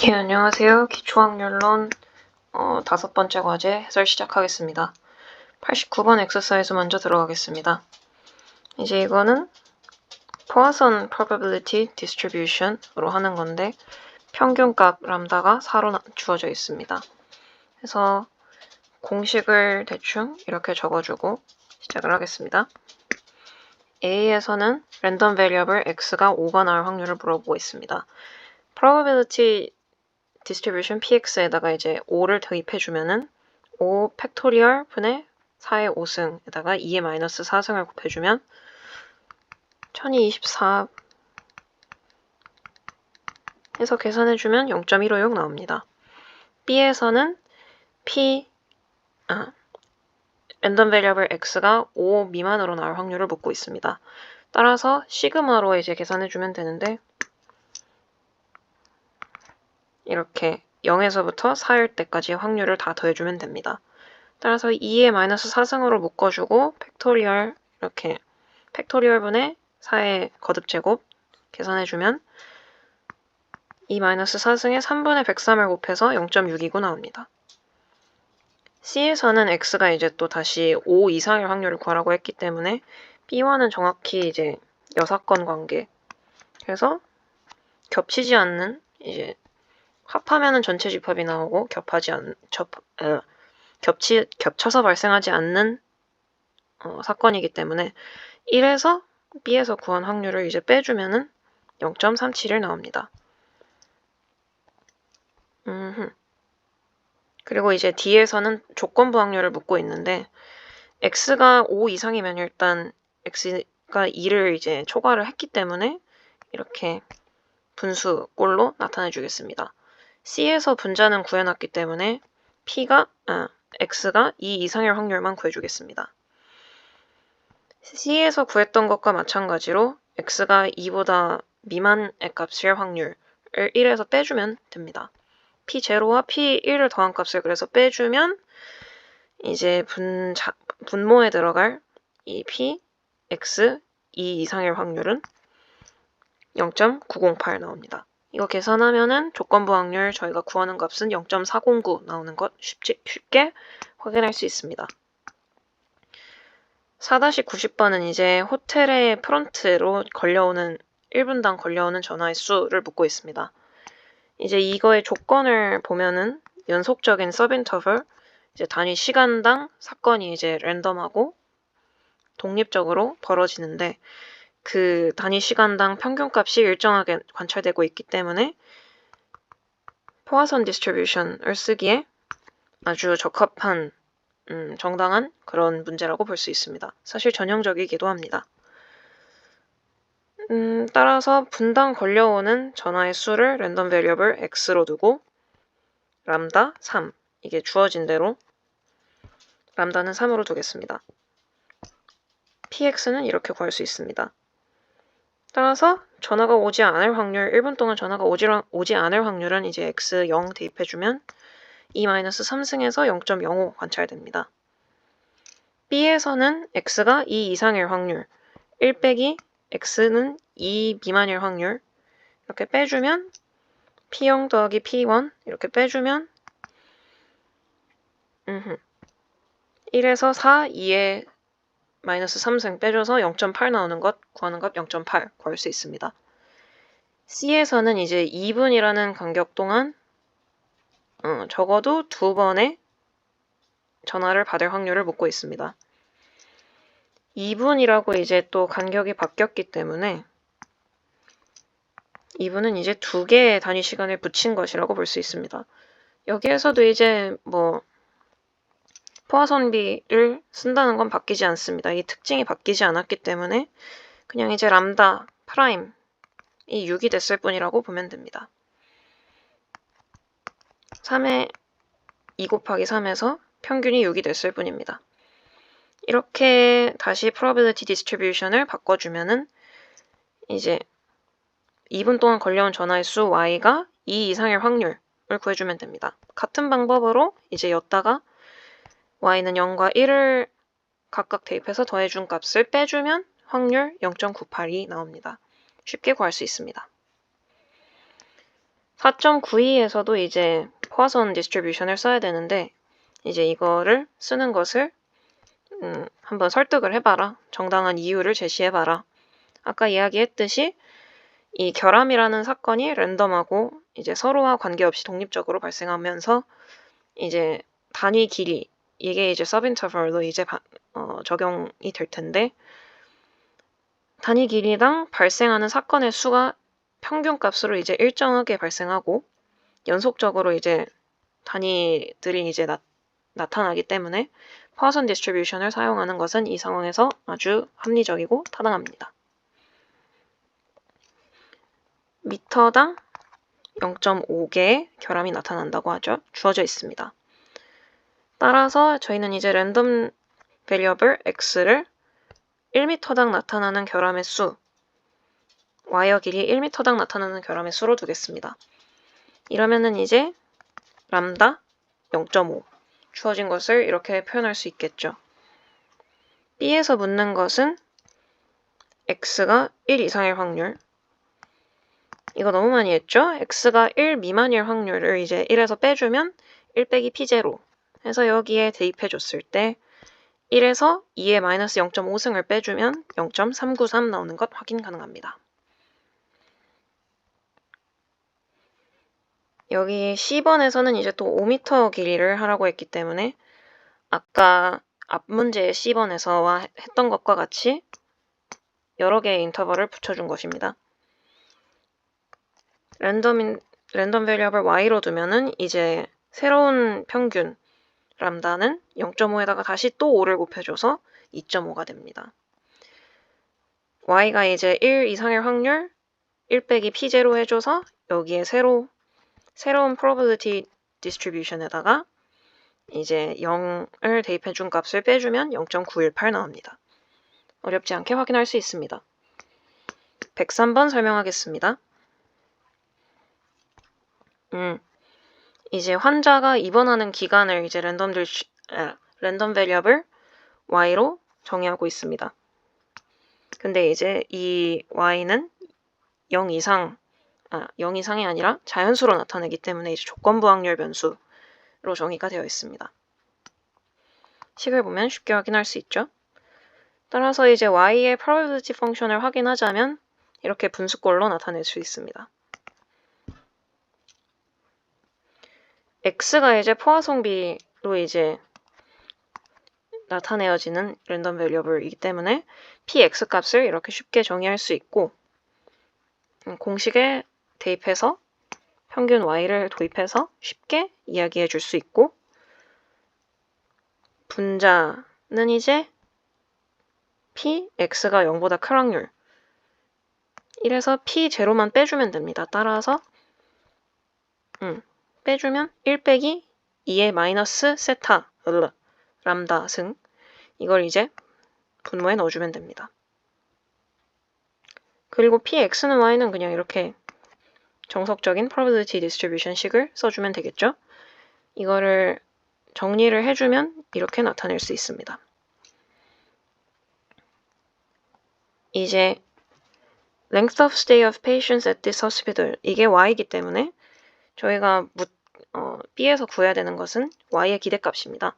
예, 안녕하세요. 기초확률론 5번째 과제 해설 시작하겠습니다. 89번 엑서사이즈 먼저 들어가겠습니다. 이제 이거는 포아선 probability distribution으로 하는 건데 평균값 람다가 4로 주어져 있습니다. 그래서 공식을 대충 이렇게 적어주고 시작을 하겠습니다. A에서는 랜덤 베리어블 x가 5가 나올 확률을 물어보고 있습니다. probability distribution px에다가 이제 5를 대입해주면은 5 팩토리얼 분의 4의 5승에다가 2의 마이너스 4승을 곱해주면 1224 해서 계산해주면 0.156 나옵니다. B에서는 랜덤 베리어블 x가 5 미만으로 나올 확률을 묻고 있습니다. 따라서 시그마로 이제 계산해주면 되는데 이렇게 0에서부터 4일 때까지 확률을 다 더해주면 됩니다. 따라서 2의 마이너스 4승으로 묶어주고 팩토리얼 이렇게 팩토리얼분의 4의 거듭제곱 계산해주면 2 마이너스 4승에 3분의 103을 곱해서 0.629 나옵니다. C에서는 x가 이제 또 다시 5 이상일 확률을 구하라고 했기 때문에 B와는 정확히 이제 여사건 관계 그래서 겹치지 않는 이제 합하면은 전체 집합이 나오고 겹쳐서 발생하지 않는 사건이기 때문에 1에서 B에서 구한 확률을 이제 빼주면은 0.371 나옵니다. 그리고 이제 D에서는 조건부 확률을 묻고 있는데 X가 5 이상이면 일단 X가 2를 이제 초과를 했기 때문에 이렇게 분수 꼴로 나타내 주겠습니다. C에서 분자는 구해놨기 때문에 X가 2 이상일 확률만 구해주겠습니다. C에서 구했던 것과 마찬가지로 X가 2보다 미만의 값일 확률을 1에서 빼주면 됩니다. P0와 P1을 더한 값을 그래서 빼주면 이제 분모에 들어갈 이 P, X, 2 이상일 확률은 0.908 나옵니다. 이거 계산하면은 조건부 확률 저희가 구하는 값은 0.409 나오는 것 쉽게 확인할 수 있습니다. 4-90번은 이제 호텔의 프론트로 1분당 걸려오는 전화의 수를 묻고 있습니다. 이제 이거의 조건을 보면은 연속적인 서브인터벌, 이제 단위 시간당 사건이 이제 랜덤하고 독립적으로 벌어지는데 그 단위 시간당 평균값이 일정하게 관찰되고 있기 때문에 포아선 디스트리뷰션을 쓰기에 아주 적합한 정당한 그런 문제라고 볼 수 있습니다. 사실 전형적이기도 합니다. 따라서 분당 걸려오는 전화의 수를 랜덤 베리어블 x로 두고 람다 3 이게 주어진 대로 람다는 3으로 두겠습니다. px는 이렇게 구할 수 있습니다. 따라서 전화가 오지 않을 확률 1분 동안 전화가 오지 않을 확률은 이제 x 0 대입해주면 2-3승에서 0.05 관찰됩니다. B에서는 x가 2 이상일 확률 1 빼기 x는 2 미만일 확률 이렇게 빼주면 P0 더하기 P1 이렇게 빼주면 1에서 4, 2에 마이너스 3승 빼줘서 0.8 나오는 것 구하는 것 0.8 구할 수 있습니다. C에서는 이제 2분이라는 간격 동안 적어도 2번의 전화를 받을 확률을 묻고 있습니다. 2분이라고 이제 또 간격이 바뀌었기 때문에 2분은 이제 2개의 단위 시간을 붙인 것이라고 볼 수 있습니다. 여기에서도 이제 포화선비를 쓴다는 건 바뀌지 않습니다. 이 특징이 바뀌지 않았기 때문에 그냥 이제 람다 프라임이 6이 됐을 뿐이라고 보면 됩니다. 3에 2 곱하기 3에서 평균이 6이 됐을 뿐입니다. 이렇게 다시 probability distribution을 바꿔주면은 이제 2분 동안 걸려온 전화의 수 y가 2 이상일 확률을 구해주면 됩니다. 같은 방법으로 이제 였다가 y는 0과 1을 각각 대입해서 더해준 값을 빼주면 확률 0.982 나옵니다. 쉽게 구할 수 있습니다. 4.92에서도 이제 포화선 디스트리뷰션을 써야 되는데 이제 이거를 쓰는 것을 한번 설득을 해봐라. 정당한 이유를 제시해봐라. 아까 이야기했듯이 이 결함이라는 사건이 랜덤하고 이제 서로와 관계없이 독립적으로 발생하면서 이제 단위 길이 이게 이제 서브인터벌로 이제 적용이 될 텐데 단위 길이당 발생하는 사건의 수가 평균값으로 이제 일정하게 발생하고 연속적으로 이제 단위들이 이제 나타나기 때문에 포화선 디스트리뷰션을 사용하는 것은 이 상황에서 아주 합리적이고 타당합니다. 미터당 0.5개의 결함이 나타난다고 하죠. 주어져 있습니다. 따라서 저희는 이제 랜덤 베리어블 x를 1m당 나타나는 결함의 수, 와이어 길이 1m당 나타나는 결함의 수로 두겠습니다. 이러면은 이제 람다 0.5 주어진 것을 이렇게 표현할 수 있겠죠. B에서 묻는 것은 x가 1 이상일 확률. 이거 너무 많이 했죠? x가 1 미만일 확률을 이제 1에서 빼주면 1 빼기 p0 해서 여기에 대입해 줬을 때 1에서 2의 마이너스 0.5승을 빼주면 0.393 나오는 것 확인 가능합니다. 여기 C번에서는 이제 또 5m 길이를 하라고 했기 때문에 아까 앞 문제의 C번에서와 했던 것과 같이 여러 개의 인터벌을 붙여준 것입니다. 랜덤 베리어블 y로 두면은 이제 새로운 평균 람다는 0.5에다가 다시 또 5를 곱해줘서 2.5가 됩니다. y가 이제 1 이상일 확률 1 빼기 p0 해줘서 여기에 새로운 probability distribution에다가 이제 0을 대입해준 값을 빼주면 0.918 나옵니다. 어렵지 않게 확인할 수 있습니다. 103번 설명하겠습니다. 이제 환자가 입원하는 기간을 이제 랜덤 베리어블 y로 정의하고 있습니다. 근데 이제 이 y는 0 이상이 아니라 자연수로 나타내기 때문에 이제 조건부 확률 변수로 정의가 되어 있습니다. 식을 보면 쉽게 확인할 수 있죠. 따라서 이제 y의 probability 펑션을 확인하자면 이렇게 분수꼴로 나타낼 수 있습니다. x가 이제 포화송비로 이제 나타내어지는 랜덤 베리어블이기 때문에 px 값을 이렇게 쉽게 정의할 수 있고 공식에 대입해서 평균 y를 도입해서 쉽게 이야기해 줄 수 있고 분자는 이제 px가 0보다 큰 확률 1에서 p0만 빼주면 됩니다. 따라서 빼주면 1 빼기 2의 마이너스 세타 람다 승 이걸 이제 분모에 넣어주면 됩니다. 그리고 px는 y는 그냥 이렇게 정석적인 probability distribution 식을 써주면 되겠죠. 이거를 정리를 해주면 이렇게 나타낼 수 있습니다. 이제 length of stay of patients at this hospital 이게 y이기 때문에 저희가 B에서 구해야 되는 것은 y의 기대값입니다.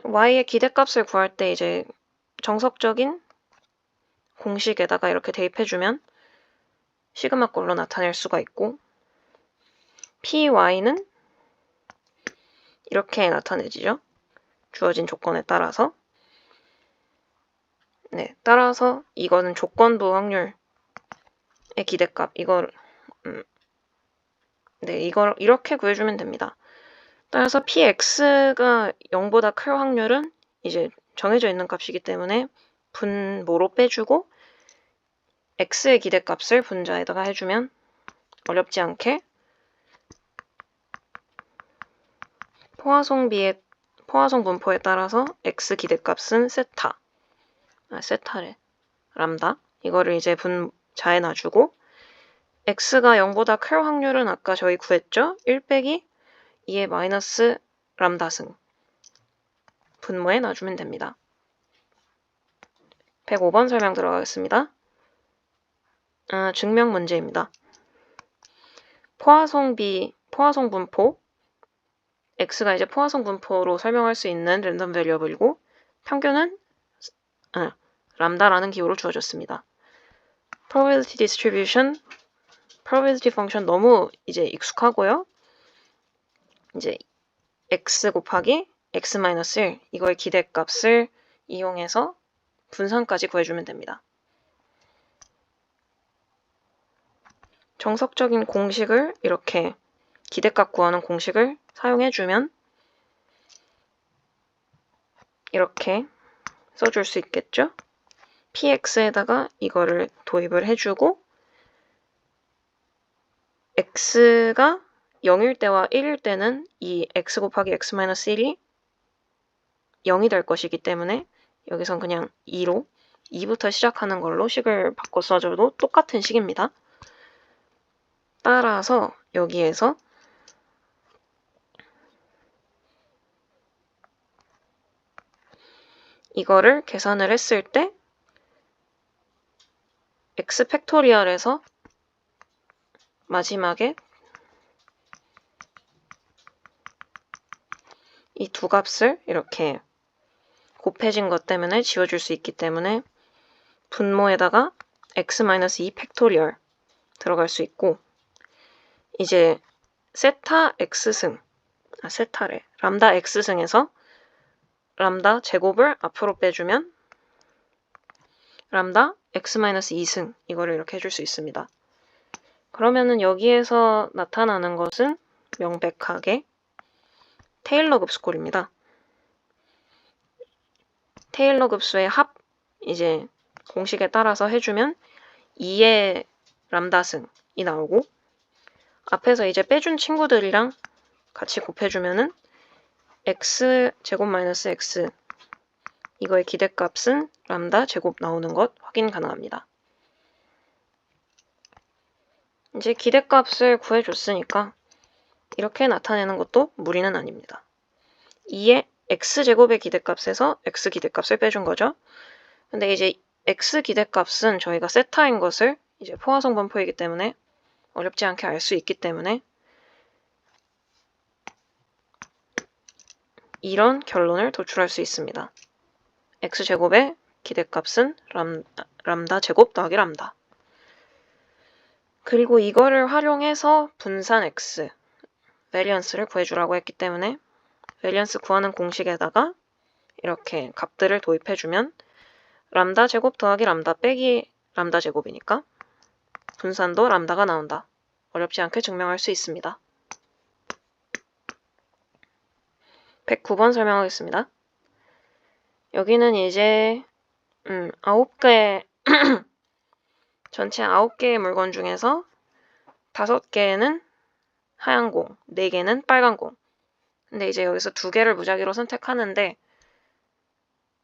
y의 기대값을 구할 때 이제 정석적인 공식에다가 이렇게 대입해주면 시그마꼴로 나타낼 수가 있고 py는 이렇게 나타내지죠. 주어진 조건에 따라서 따라서 이거는 조건부 확률의 기대값 이걸 이렇게 구해주면 됩니다. 따라서 px가 0보다 클 확률은 이제 정해져 있는 값이기 때문에 분모로 빼주고 x의 기대값을 분자에다가 해주면 어렵지 않게 포화송 분포에 따라서 x 기대값은 세타래 람다 이거를 이제 분자에 놔주고 x가 0보다 클 확률은 아까 저희 구했죠? 1 빼기 2의 마이너스 람다 승 분모에 놔주면 됩니다. 105번 설명 들어가겠습니다. 증명 문제입니다. 포화송 분포, x가 이제 포화송 분포로 설명할 수 있는 랜덤 베리어블이고 평균은 람다라는 기호로 주어졌습니다. probability distribution, probability function 너무 이제 익숙하고요. 이제 x 곱하기 x-1 이거의 기대값을 이용해서 분산까지 구해주면 됩니다. 정석적인 공식을 이렇게 기대값 구하는 공식을 사용해주면 이렇게 써줄 수 있겠죠? px에다가 이거를 도입을 해주고 x가 0일 때와 1일 때는 이 x 곱하기 x-1이 0이 될 것이기 때문에 여기선 그냥 2로 2부터 시작하는 걸로 식을 바꿔 써줘도 똑같은 식입니다. 따라서 여기에서 이거를 계산을 했을 때 x 팩토리얼에서 마지막에 이 두 값을 이렇게 곱해진 것 때문에 지워줄 수 있기 때문에 분모에다가 x-2 팩토리얼 들어갈 수 있고 이제 세타 x승, 세타래. 람다 x승에서 람다 제곱을 앞으로 빼주면 람다 x-2승 이거를 이렇게 해줄 수 있습니다. 그러면은 여기에서 나타나는 것은 명백하게 테일러 급수꼴입니다. 테일러 급수의 합 이제 공식에 따라서 해주면 2의 람다승이 나오고 앞에서 이제 빼준 친구들이랑 같이 곱해주면은 x 제곱 마이너스 x 이거의 기대값은 람다 제곱 나오는 것 확인 가능합니다. 이제 기대값을 구해줬으니까 이렇게 나타내는 것도 무리는 아닙니다. 2의 x제곱의 기대값에서 x 기대값을 빼준 거죠. 근데 이제 x 기대값은 저희가 세타인 것을 이제 포화성 분포이기 때문에 어렵지 않게 알 수 있기 때문에 이런 결론을 도출할 수 있습니다. x제곱의 기대값은 람다 제곱 더하기 람다. 그리고 이거를 활용해서 분산 x, 베리언스를 구해주라고 했기 때문에 베리언스 구하는 공식에다가 이렇게 값들을 도입해주면 람다 제곱 더하기 람다 빼기 람다 제곱이니까 분산도 람다가 나온다. 어렵지 않게 증명할 수 있습니다. 109번 설명하겠습니다. 여기는 이제 9개 전체 9개의 물건 중에서 5개는 하얀 공, 4개는 빨간 공. 근데 이제 여기서 2개를 무작위로 선택하는데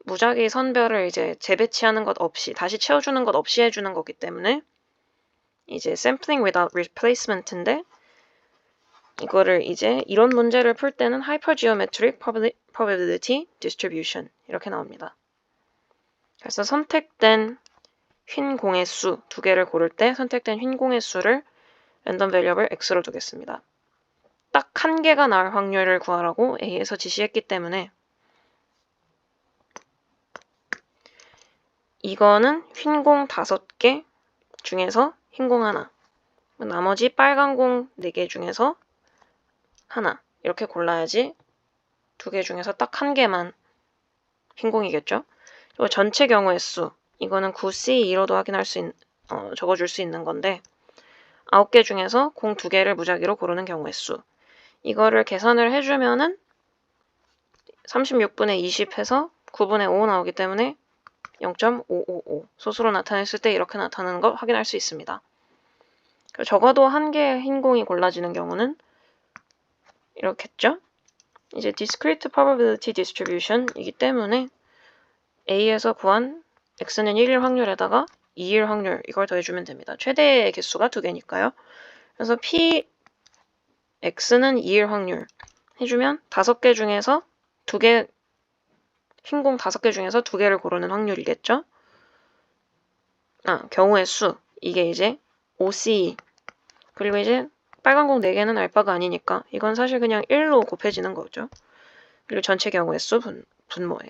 무작위 선별을 이제 재배치하는 것 없이 다시 채워주는 것 없이 해주는 거기 때문에 이제 sampling without replacement인데 이거를 이제 이런 문제를 풀 때는 hypergeometric probability distribution 이렇게 나옵니다. 그래서 선택된 휜 공의 수 2개를 고를 때 선택된 휜 공의 수를 랜덤 베리어블 x로 두겠습니다. 딱 1개가 나올 확률을 구하라고 A에서 지시했기 때문에 이거는 휜 공 5개 중에서 흰 공 하나, 나머지 빨간 공 4개 중에서 하나 이렇게 골라야지 2개 중에서 딱 1개만 흰 공이겠죠. 그리고 전체 경우의 수 이거는 9C2로도 확인할 수 적어줄 수 있는 건데 9개 중에서 공 2개를 무작위로 고르는 경우의 수 이거를 계산을 해주면은 36분의 20 해서 9분의 5 나오기 때문에 0.555 소수로 나타냈을 때 이렇게 나타나는 걸 확인할 수 있습니다. 적어도 1개의 흰 공이 골라지는 경우는 이렇겠죠? 이제 discrete probability distribution 이기 때문에 A에서 구한 x는 1일 확률에다가 2일 확률 이걸 더해주면 됩니다. 최대의 개수가 2개니까요. 그래서 p x는 2일 확률 해주면 5개 중에서 2개 흰 공 5개 중에서 2개를 고르는 확률이겠죠? 경우의 수 이게 이제 5C 그리고 이제 빨간 공 4개는 알파가 아니니까 이건 사실 그냥 1로 곱해지는 거죠. 그리고 전체 경우의 수 분모에.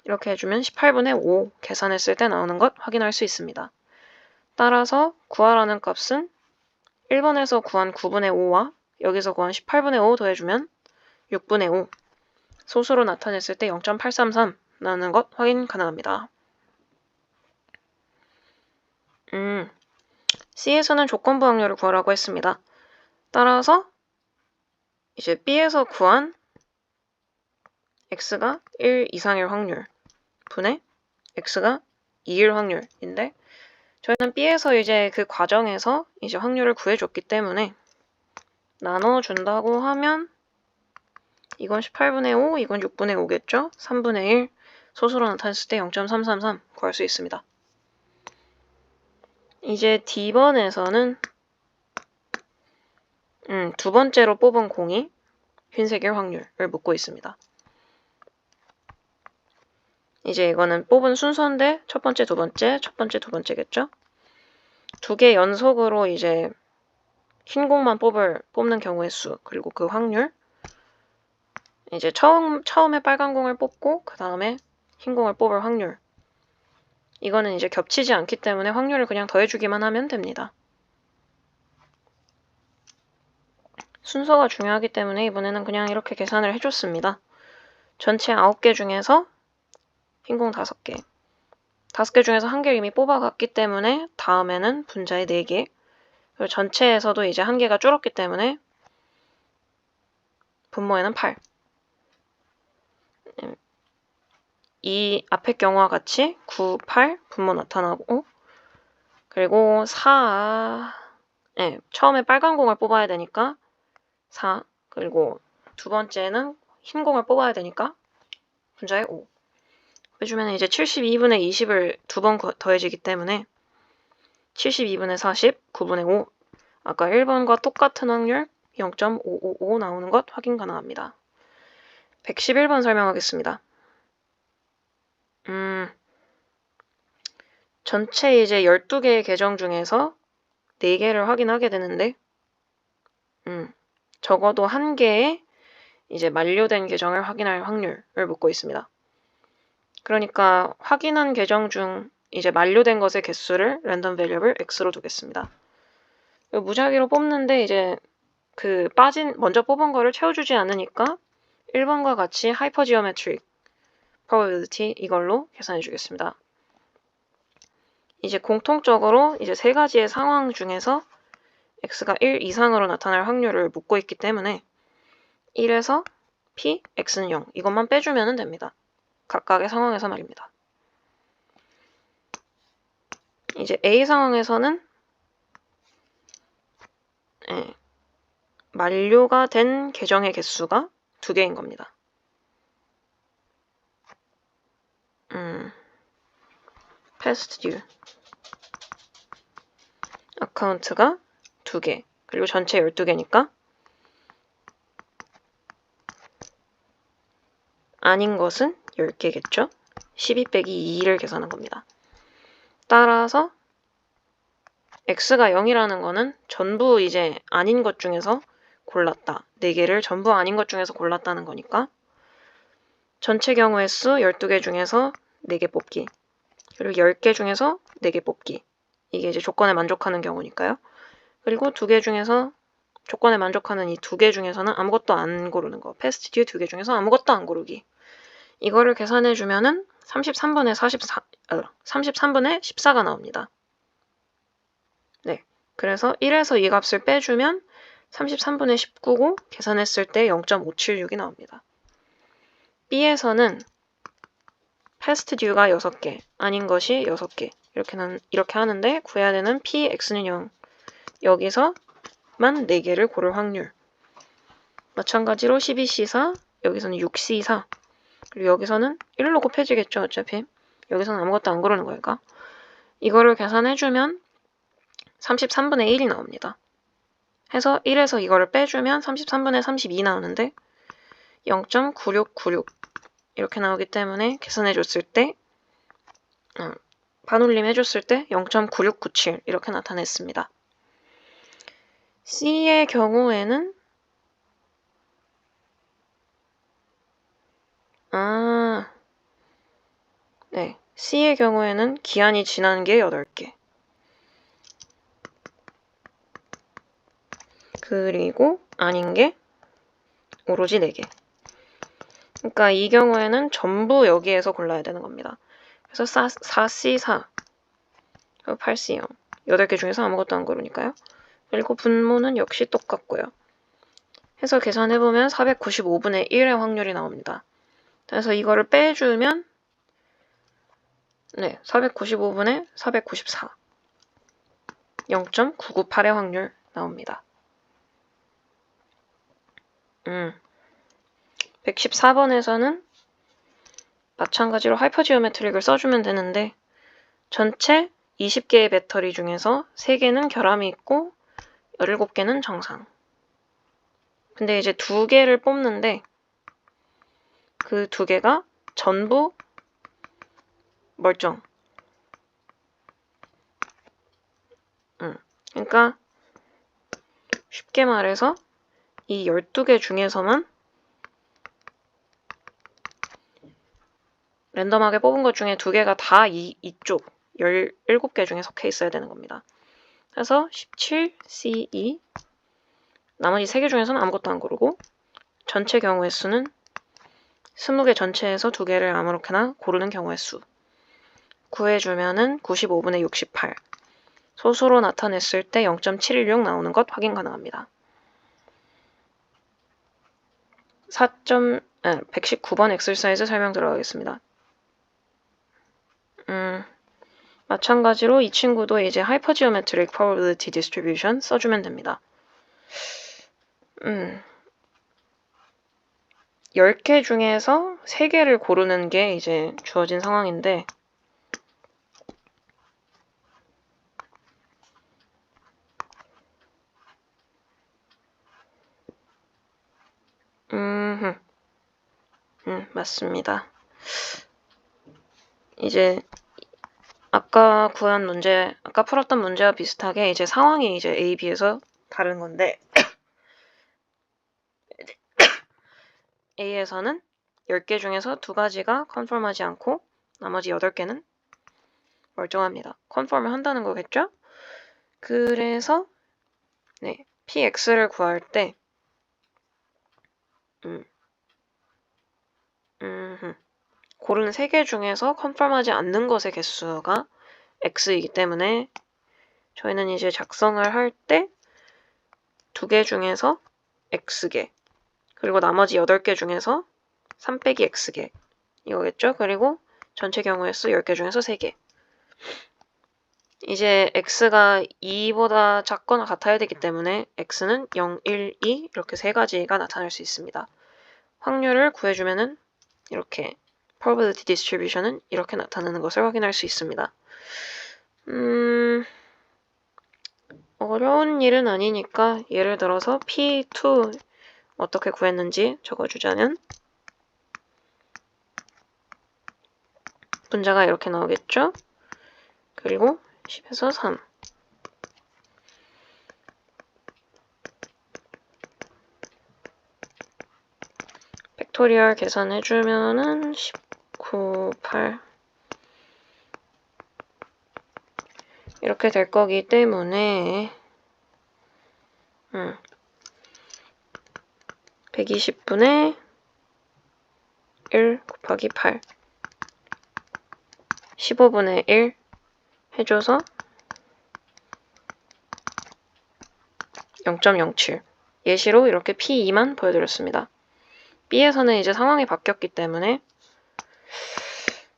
이렇게 해주면 18분의 5 계산했을 때 나오는 것 확인할 수 있습니다. 따라서 구하라는 값은 1번에서 구한 9분의 5와 여기서 구한 18분의 5 더해주면 6분의 5. 소수로 나타냈을 때 0.833 나오는 것 확인 가능합니다. C에서는 조건부 확률을 구하라고 했습니다. 따라서 이제 B에서 구한 X가 1 이상일 확률 분의 X가 2일 확률인데 저희는 B에서 이제 그 과정에서 이제 확률을 구해줬기 때문에 나눠준다고 하면 이건 18분의 5, 이건 6분의 5겠죠? 3분의 1, 소수로 나타냈을 때 0.333 구할 수 있습니다. 이제 D번에서는 두 번째로 뽑은 공이 흰색일 확률을 묻고 있습니다. 이제 이거는 뽑은 순서인데 첫 번째, 두 번째, 첫 번째, 두 번째겠죠? 2개 연속으로 이제 흰 공만 뽑는 경우의 수, 그리고 그 확률. 이제 처음에 빨간 공을 뽑고 그 다음에 흰 공을 뽑을 확률. 이거는 이제 겹치지 않기 때문에 확률을 그냥 더해주기만 하면 됩니다. 순서가 중요하기 때문에 이번에는 그냥 이렇게 계산을 해줬습니다. 전체 9개 중에서 흰 공 5개. 5개 중에서 1개를 이미 뽑아갔기 때문에 다음에는 분자에 4개. 그리고 전체에서도 이제 1개가 줄었기 때문에 분모에는 8. 이 앞의 경우와 같이 9, 8 분모 나타나고 그리고 4, 처음에 빨간 공을 뽑아야 되니까 4, 그리고 두 번째는 흰 공을 뽑아야 되니까 분자에 5. 해주면 이제 72분의 20을 2번 더해지기 때문에 72분의 40, 9분의 5. 아까 1번과 똑같은 확률 0.555 나오는 것 확인 가능합니다. 111번 설명하겠습니다. 전체 이제 12개의 계정 중에서 4개를 확인하게 되는데 적어도 1개의 이제 만료된 계정을 확인할 확률을 묻고 있습니다. 그러니까 확인한 계정 중 이제 만료된 것의 개수를 랜덤 베리어블 x로 두겠습니다. 무작위로 뽑는데 이제 먼저 뽑은 거를 채워주지 않으니까 1번과 같이 하이퍼지오메트릭 probability 이걸로 계산해 주겠습니다. 이제 공통적으로 이제 3가지의 상황 중에서 x가 1 이상으로 나타날 확률을 묻고 있기 때문에 1에서 p, x는 0 이것만 빼주면 됩니다. 각각의 상황에서 말입니다. 이제 A 상황에서는 만료가 된 계정의 개수가 2개인 겁니다. past due 아카운트가 2개 그리고 전체 12개니까 아닌 것은 10개겠죠? 12 빼기 2를 계산한 겁니다. 따라서 x가 0이라는 거는 전부 이제 아닌 것 중에서 골랐다. 4개를 전부 아닌 것 중에서 골랐다는 거니까 전체 경우의 수 12개 중에서 4개 뽑기 그리고 10개 중에서 4개 뽑기 이게 이제 조건에 만족하는 경우니까요. 그리고 2개 중에서 조건에 만족하는 이 2개 중에서는 아무것도 안 고르는 거 패스트 듀 2개 중에서 아무것도 안 고르기 이거를 계산해 주면은 33분의 14가 나옵니다. 네, 그래서 1에서 이 값을 빼주면 33분의 19고 계산했을 때 0.576이 나옵니다. B에서는 past due가 6개, 아닌 것이 6개 이렇게 하는데 구해야 되는 P, X는 0 여기서만 4개를 고를 확률 마찬가지로 12C4 여기서는 6C4 그리고 여기서는 1로 곱해지겠죠 어차피 여기서는 아무것도 안 고르는 거니까 이거를 계산해주면 33분의 1이 나옵니다. 해서 1에서 이거를 빼주면 33분의 32 나오는데 0.9696 이렇게 나오기 때문에 계산해줬을 때 반올림 해줬을 때 0.9697 이렇게 나타냈습니다. C의 경우에는 네, C의 경우에는 기한이 지난 게 8개. 그리고 아닌 게 오로지 4개. 그러니까 이 경우에는 전부 여기에서 골라야 되는 겁니다. 그래서 4C4, 8C0. 8개 중에서 아무것도 안 고르니까요. 그리고 분모는 역시 똑같고요. 해서 계산해보면 495분의 1의 확률이 나옵니다. 그래서 이거를 빼주면 495분의 494. 0.998의 확률 나옵니다. 114번에서는 마찬가지로 하이퍼지오메트릭을 써주면 되는데 전체 20개의 배터리 중에서 3개는 결함이 있고 17개는 정상. 근데 이제 2개를 뽑는데 그 2개가 전부 멀쩡. 그러니까 쉽게 말해서 이 12개 중에서만 랜덤하게 뽑은 것 중에 2개가 다 이쪽 17개 중에 속해 있어야 되는 겁니다. 그래서 17C2 나머지 3개 중에서는 아무것도 안 고르고 전체 경우의 수는 20개 전체에서 2개를 아무렇게나 고르는 경우의 수 구해주면은 95분의 68 소수로 나타냈을 때 0.716 나오는 것 확인 가능합니다. 119번 엑셀사이즈 설명 들어가겠습니다. 마찬가지로 이 친구도 이제 하이퍼지오메트릭 probability distribution 써주면 됩니다. 10개 중에서 3개를 고르는 게 이제 주어진 상황인데 맞습니다. 이제 아까 풀었던 문제와 비슷하게 이제 상황이 이제 A, B에서 다른 건데 A에서는 10개 중에서 2가지가 컨펌하지 않고 나머지 8개는 멀쩡합니다. 컨펌을 한다는 거겠죠? 그래서 PX를 구할 때 고른 3개 중에서 컨펌하지 않는 것의 개수가 X이기 때문에 저희는 이제 작성을 할 때 2개 중에서 X개 그리고 나머지 8개 중에서 3 빼기 X개 이거겠죠? 그리고 전체 경우의 수 10개 중에서 3개 이제 X가 2보다 작거나 같아야 되기 때문에 X는 0, 1, 2 이렇게 3가지가 나타날 수 있습니다. 확률을 구해주면은 이렇게 probability distribution은 이렇게 나타나는 것을 확인할 수 있습니다. 어려운 일은 아니니까 예를 들어서 P2 어떻게 구했는지 적어주자면 문자가 이렇게 나오겠죠? 그리고 10에서 3 팩토리얼 계산해주면은 19, 8 이렇게 될 거기 때문에 120분의 1 곱하기 8 15분의 1 해줘서 0.07 예시로 이렇게 P2만 보여드렸습니다. B에서는 이제 상황이 바뀌었기 때문에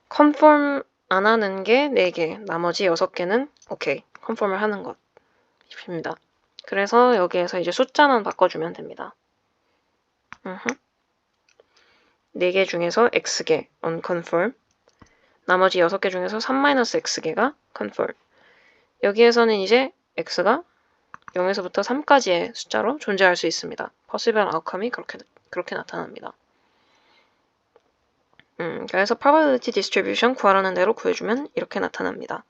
컨펌 안 하는 게 4개, 나머지 6개는 오케이, 컨펌을 하는 것입니다. 그래서 여기에서 이제 숫자만 바꿔주면 됩니다. 4개 중에서 X개, unconfirm, 나머지 6개 중에서 3-X개가 confirm. 여기에서는 이제 X가 0에서부터 3까지의 숫자로 존재할 수 있습니다. possible outcome이 그렇게 나타납니다. 그래서 probability distribution 구하라는 대로 구해주면 이렇게 나타납니다.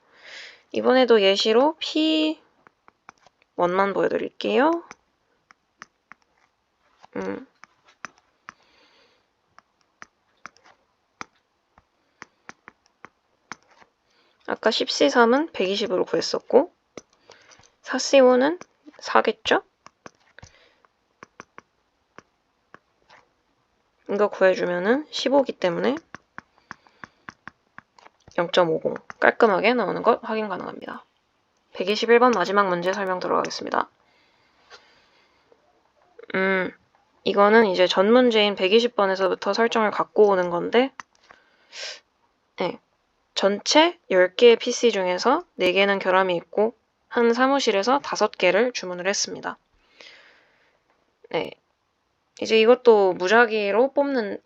이번에도 예시로 원만 보여드릴게요. 아까 10C3은 120으로 구했었고 4C5는 4겠죠? 이거 구해주면은 15기 때문에 0.50 깔끔하게 나오는 것 확인 가능합니다. 121번 마지막 문제 설명 들어가겠습니다. 이거는 이제 전 문제인 120번에서부터 설정을 갖고 오는 건데 네, 전체 10개의 PC 중에서 4개는 결함이 있고 한 사무실에서 5개를 주문을 했습니다. 네, 이제 이것도 무작위로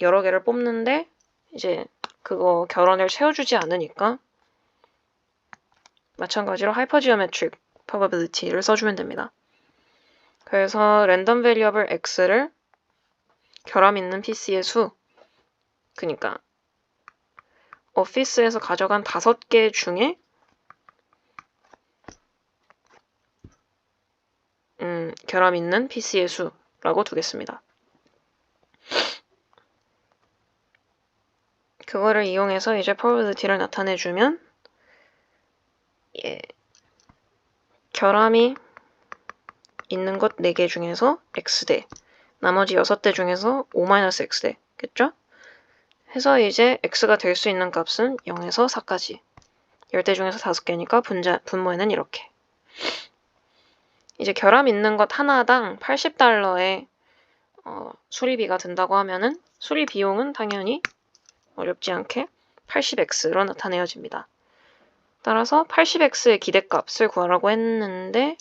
여러 개를 뽑는데 이제 그거 결혼을 채워주지 않으니까 마찬가지로 하이퍼지오메트릭 probability를 써주면 됩니다. 그래서 랜덤 베리어블 x를 결함 있는 PC의 수, 그러니까 오피스에서 가져간 5개 중에 결함 있는 PC의 수라고 두겠습니다. 그거를 이용해서 이제 probability를 나타내주면 결함이 있는 것 4개 중에서 x대, 나머지 6대 중에서 5-x대 겠죠? 해서 이제 x가 될 수 있는 값은 0에서 4까지 10대 중에서 5개니까 분모에는 이렇게 이제 결함 있는 것 하나당 $80의 수리비가 든다고 하면은 수리 비용은 당연히 어렵지 않게 80x로 나타내어집니다. 따라서 80x의 기대값을 구하라고 했는데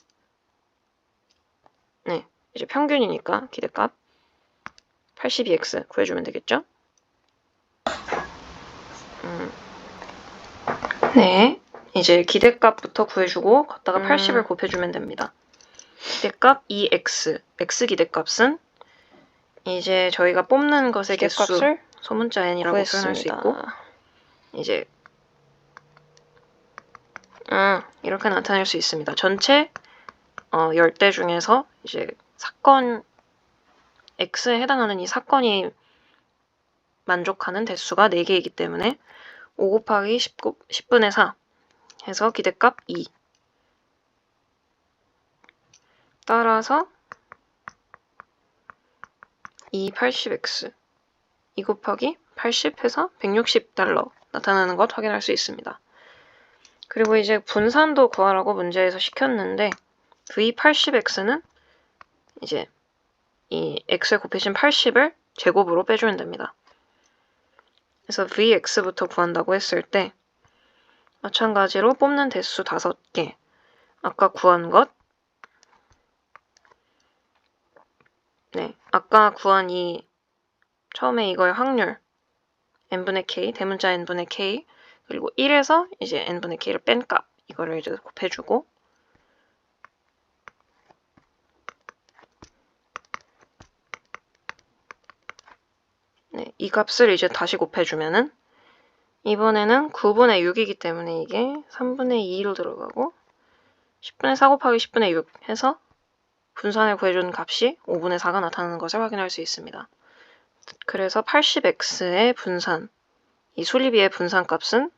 네, 이제 평균이니까 기대값 82x 구해주면 되겠죠? 네, 이제 기대값부터 구해주고 걷다가 80을 곱해주면 됩니다. 기대값 2x, x 기대값은 이제 저희가 뽑는 것의 개수를 소문자 n이라고 표현할 수 있고 이제 이렇게 나타낼 수 있습니다. 전체 10대 중에서 이제 사건 x에 해당하는 이 사건이 만족하는 대수가 4개이기 때문에 5 곱하기 10분의 4 해서 기대값 2 따라서 80x 2 곱하기 80 해서 $160 나타나는 것 확인할 수 있습니다. 그리고 이제 분산도 구하라고 문제에서 시켰는데 V80x는 이제 이 x에 곱해진 80을 제곱으로 빼주면 됩니다. 그래서 Vx부터 구한다고 했을 때 마찬가지로 뽑는 대수 5개 아까 구한 것 아까 구한 처음에 이거의 확률 n분의 k, 대문자 n분의 k 그리고 1에서 이제 n분의 k를 뺀 값 이거를 이제 곱해주고 이 값을 이제 다시 곱해주면은 이번에는 9분의 6이기 때문에 이게 3분의 2로 들어가고 10분의 4 곱하기 10분의 6 해서 분산을 구해준 값이 5분의 4가 나타나는 것을 확인할 수 있습니다. 그래서 80x의 분산, 이 수리비의 분산값은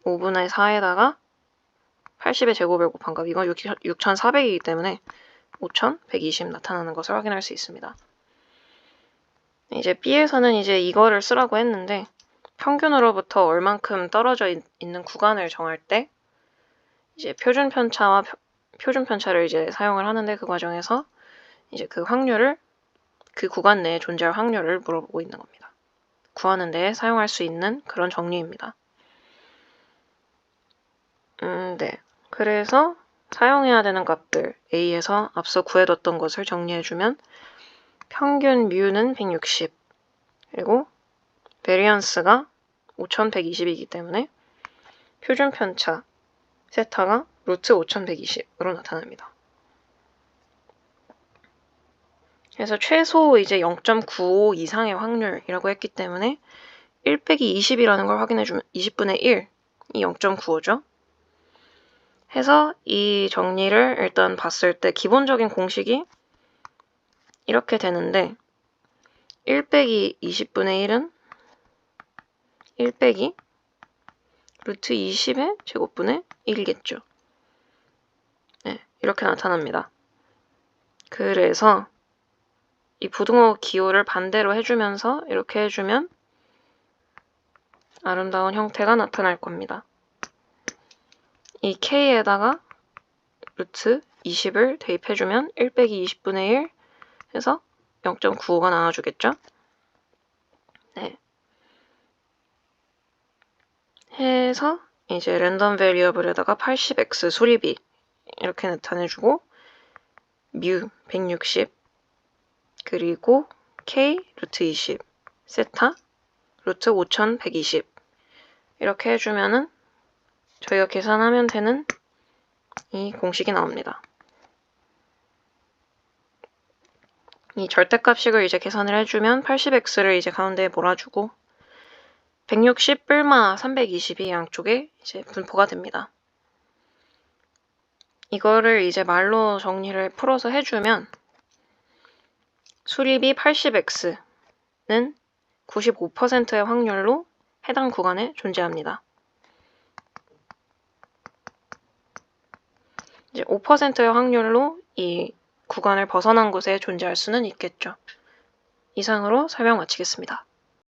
5분의 4에다가 80의 제곱을 곱한 값, 이건 6400이기 때문에 5120 나타나는 것을 확인할 수 있습니다. 이제 B에서는 이제 이거를 쓰라고 했는데 평균으로부터 얼만큼 떨어져 있는 구간을 정할 때 이제 표준 편차를 이제 사용을 하는데 그 과정에서 이제 그 확률을 그 구간 내에 존재할 확률을 물어보고 있는 겁니다. 구하는 데에 사용할 수 있는 그런 정리입니다. 네. 그래서 사용해야 되는 값들 A에서 앞서 구해뒀던 것을 정리해주면 평균 뮤는 160 그리고 베리언스가 5120이기 때문에 표준 편차 세타가 루트 5120으로 나타납니다. 그래서 최소 이제 0.95 이상의 확률이라고 했기 때문에 1 빼기 20이라는 걸 확인해주면 20분의 1이 0.95죠. 해서 이 정리를 일단 봤을 때 기본적인 공식이 이렇게 되는데 1 빼기 20분의 1은 1 빼기 루트 20의 제곱분의 1이겠죠. 네, 이렇게 나타납니다. 그래서 이 부등호 기호를 반대로 해주면서 이렇게 해주면 아름다운 형태가 나타날 겁니다. 이 k에다가 루트 20을 대입해주면 1 빼기 20분의 1 해서 0.95가 나와주겠죠? 네. 해서 이제 랜덤 베리어블에다가 80x 수리비 이렇게 나타내주고 뮤 160 그리고 k 루트 20 세타 루트 5120 이렇게 해주면은 저희가 계산하면 되는 이 공식이 나옵니다. 이 절대값식을 이제 계산을 해주면 80x를 이제 가운데에 몰아주고 160 뿔마 320이 양쪽에 이제 분포가 됩니다. 이거를 이제 말로 정리를 풀어서 해주면 수립이 80x는 95%의 확률로 해당 구간에 존재합니다. 이제 5%의 확률로 이 구간을 벗어난 곳에 존재할 수는 있겠죠. 이상으로 설명 마치겠습니다.